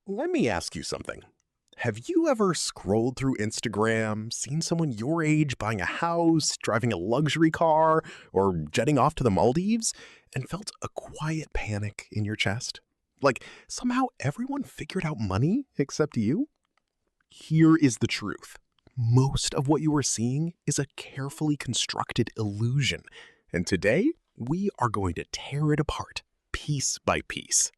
Let me ask you something. Have you ever scrolled through Instagram, seen someone your age buying a house, driving a luxury car, or jetting off to the Maldives, and felt a quiet panic in your chest? Like somehow everyone figured out money except you? Here is the truth. Most of what you are seeing is a carefully constructed illusion. And today, we are going to tear it apart, piece by piece.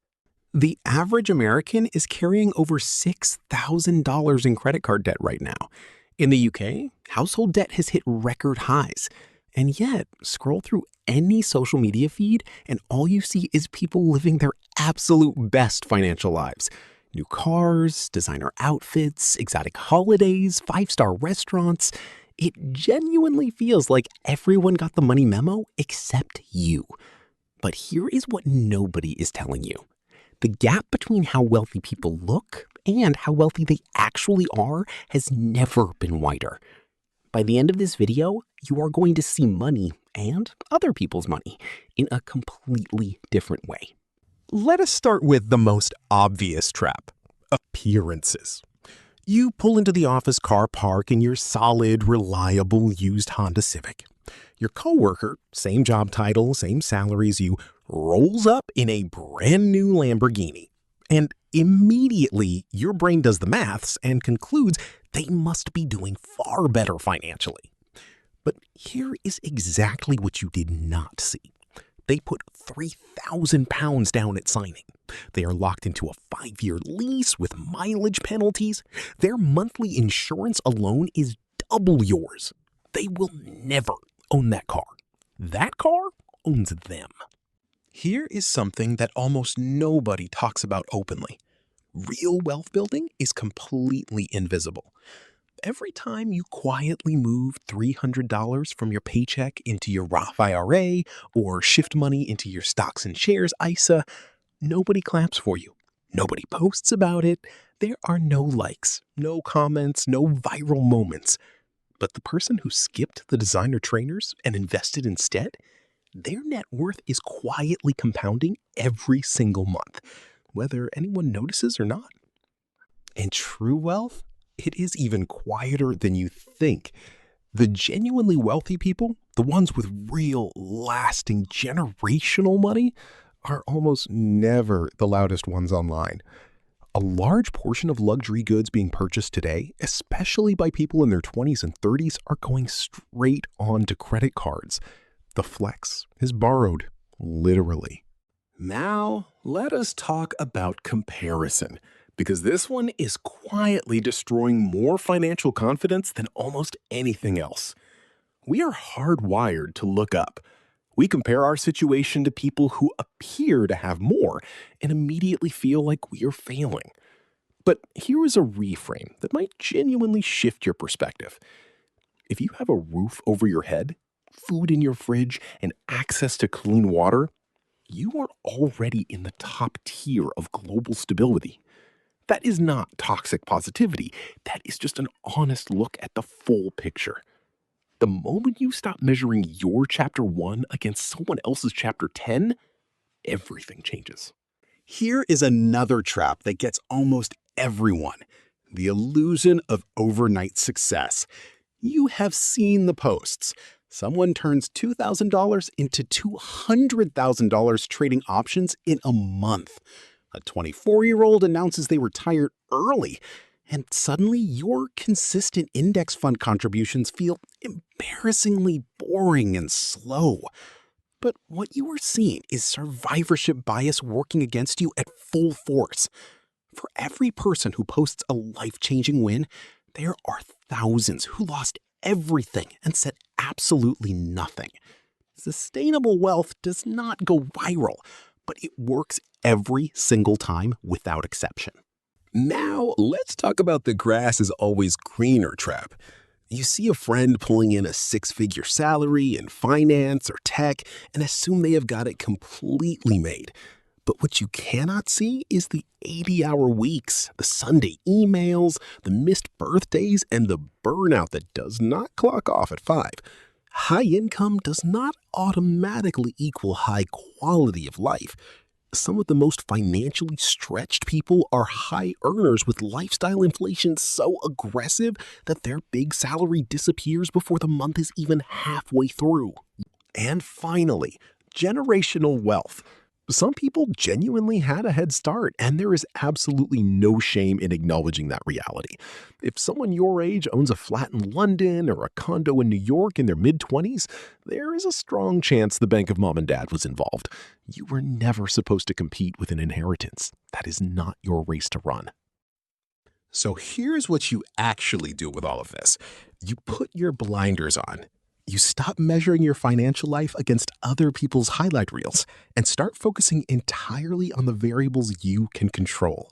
The average American is carrying over $6,000 in credit card debt right now. In the UK, household debt has hit record highs. And yet, scroll through any social media feed, and all you see is people living their absolute best financial lives. New cars, designer outfits, exotic holidays, five-star restaurants. It genuinely feels like everyone got the money memo except you. But here is what nobody is telling you. The gap between how wealthy people look and how wealthy they actually are has never been wider. By the end of this video, you are going to see money and other people's money in a completely different way. Let us start with the most obvious trap: appearances. You pull into the office car park in your solid, reliable, used Honda Civic. Your coworker, same job title, same salary as you, rolls up in a brand new Lamborghini. And immediately, your brain does the maths and concludes they must be doing far better financially. But here is exactly what you did not see. They put £3,000 down at signing. They are locked into a 5-year lease with mileage penalties. Their monthly insurance alone is double yours. They will never own that car. That car owns them. Here is something that almost nobody talks about openly. Real wealth building is completely invisible. Every time you quietly move $300 from your paycheck into your Roth IRA or shift money into your stocks and shares ISA, nobody claps for you. Nobody posts about it. There are no likes, no comments, no viral moments. But the person who skipped the designer trainers and invested instead, their net worth is quietly compounding every single month, whether anyone notices or not. And true wealth? It is even quieter than you think. The genuinely wealthy people, the ones with real, lasting, generational money, are almost never the loudest ones online. A large portion of luxury goods being purchased today, especially by people in their 20s and 30s, are going straight onto credit cards. The flex is borrowed, literally. Now, let us talk about comparison, because this one is quietly destroying more financial confidence than almost anything else. We are hardwired to look up. We compare our situation to people who appear to have more and immediately feel like we are failing. But here is a reframe that might genuinely shift your perspective. If you have a roof over your head, food in your fridge, and access to clean water, you are already in the top tier of global stability. That is not toxic positivity. That is just an honest look at the full picture. The moment you stop measuring your chapter 1 against someone else's chapter 10, everything changes. Here is another trap that gets almost everyone: the illusion of overnight success. You have seen the posts. Someone turns $2,000 into $200,000 trading options in a month. A 24-year-old announces they retired early, and suddenly your consistent index fund contributions feel embarrassingly boring and slow. But what you are seeing is survivorship bias working against you at full force. For every person who posts a life-changing win, there are thousands who lost everything and said absolutely nothing. Sustainable wealth does not go viral, but it works every single time without exception. Now, let's talk about the grass is always greener trap. You see a friend pulling in a 6-figure salary in finance or tech and assume they have got it completely made. But what you cannot see is the 80-hour weeks, the Sunday emails, the missed birthdays, and the burnout that does not clock off at 5. High income does not automatically equal high quality of life. Some of the most financially stretched people are high earners with lifestyle inflation so aggressive that their big salary disappears before the month is even halfway through. And finally, generational wealth. Some people genuinely had a head start, and there is absolutely no shame in acknowledging that reality. If someone your age owns a flat in London or a condo in New York in their mid-20s, there is a strong chance the bank of mom and dad was involved. You were never supposed to compete with an inheritance. That is not your race to run. So here's what you actually do with all of this. You put your blinders on. You stop measuring your financial life against other people's highlight reels and start focusing entirely on the variables you can control.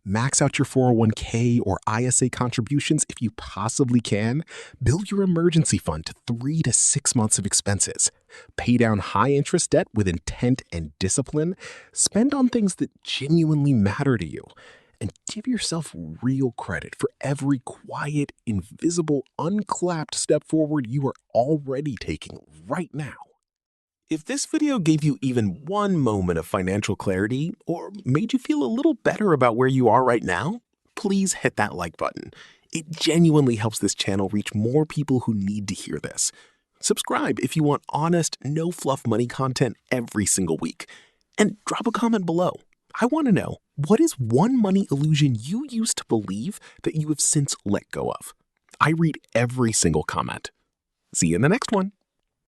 Max out your 401k or ISA contributions if you possibly can. Build your emergency fund to 3 to 6 months of expenses. Pay down high interest debt with intent and discipline. Spend on things that genuinely matter to you. And give yourself real credit for every quiet, invisible, unclapped step forward you are already taking right now. If this video gave you even one moment of financial clarity or made you feel a little better about where you are right now, please hit that like button. It genuinely helps this channel reach more people who need to hear this. Subscribe if you want honest, no fluff money content every single week. And drop a comment below. I want to know, what is one money illusion you used to believe that you have since let go of? I read every single comment. See you in the next one.